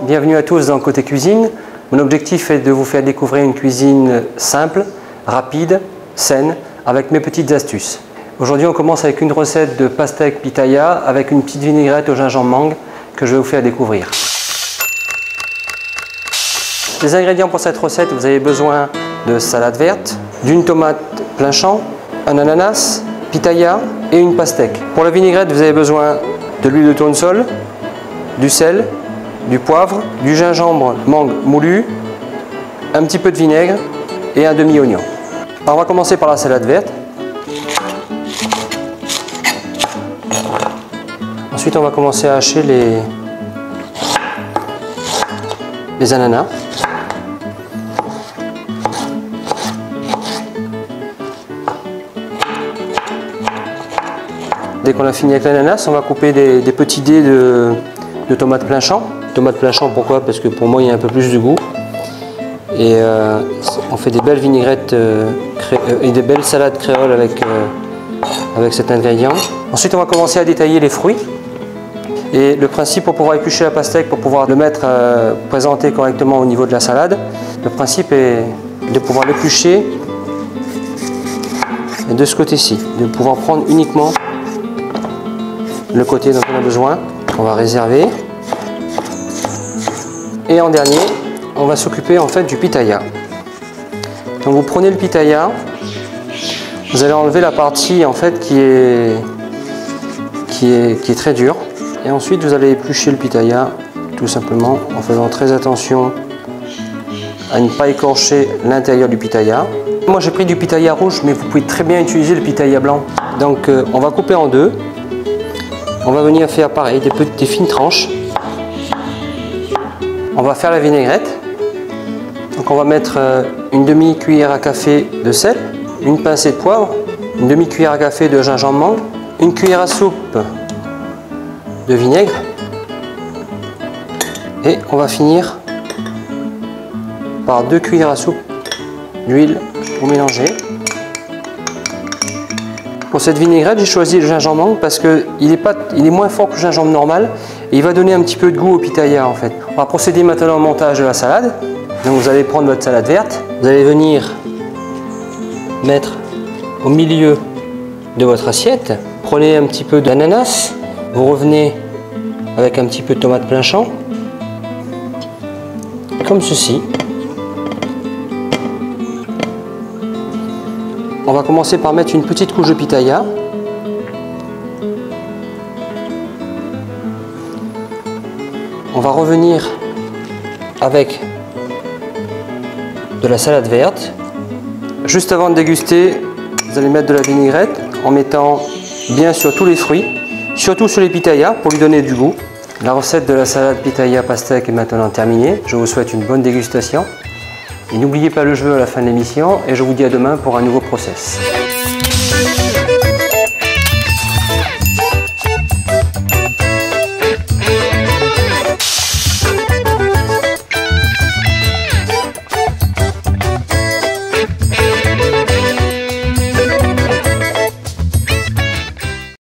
bienvenue à tous dans Côté Cuisine. Mon objectif est de vous faire découvrir une cuisine simple, rapide, saine, avec mes petites astuces. Aujourd'hui on commence avec une recette de pastèque pitaya avec une petite vinaigrette au gingembre mangue que je vais vous faire découvrir. Les ingrédients pour cette recette, vous avez besoin de salade verte, d'une tomate plein champ, un ananas, pitaya et une pastèque. Pour la vinaigrette, vous avez besoin de l'huile de tournesol, du sel, du poivre, du gingembre mangue moulu, un petit peu de vinaigre et un demi-oignon. Alors on va commencer par la salade verte. Ensuite on va commencer à hacher les ananas. Dès qu'on a fini avec l'ananas, on va couper des petits dés de tomates plein champ. Tomates plein champ, pourquoi? Parce que pour moi il y a un peu plus de goût. Et on fait des belles vinaigrettes et des belles salades créoles avec cet ingrédient. Ensuite on va commencer à détailler les fruits. Et le principe pour pouvoir éplucher la pastèque, pour pouvoir le mettre présenté correctement au niveau de la salade, le principe est de pouvoir l'éplucher de ce côté-ci, de pouvoir prendre uniquement le côté dont on a besoin, qu'on va réserver. Et en dernier, on va s'occuper en fait du pitaya. Donc vous prenez le pitaya, vous allez enlever la partie en fait qui est très dure. Et ensuite vous allez éplucher le pitaya tout simplement en faisant très attention à ne pas écorcher l'intérieur du pitaya. Moi j'ai pris du pitaya rouge, mais vous pouvez très bien utiliser le pitaya blanc. Donc on va couper en deux. On va venir faire pareil, des fines tranches. On va faire la vinaigrette. Donc on va mettre une demi-cuillère à café de sel, une pincée de poivre, une demi-cuillère à café de gingembre mangue, une cuillère à soupe de vinaigre. Et on va finir par 2 cuillères à soupe d'huile pour mélanger. Pour cette vinaigrette, j'ai choisi le gingembre mangue parce qu'il est moins fort que le gingembre normal et il va donner un petit peu de goût au pitaya en fait. On va procéder maintenant au montage de la salade. Donc vous allez prendre votre salade verte, vous allez venir mettre au milieu de votre assiette. Prenez un petit peu d'ananas, vous revenez avec un petit peu de tomate plein champ, comme ceci. On va commencer par mettre une petite couche de pitaya. On va revenir avec de la salade verte. Juste avant de déguster, vous allez mettre de la vinaigrette en mettant bien sur tous les fruits, surtout sur les pitayas pour lui donner du goût. La recette de la salade pitaya pastèque est maintenant terminée. Je vous souhaite une bonne dégustation. Et n'oubliez pas le jeu à la fin de l'émission et je vous dis à demain pour un nouveau process.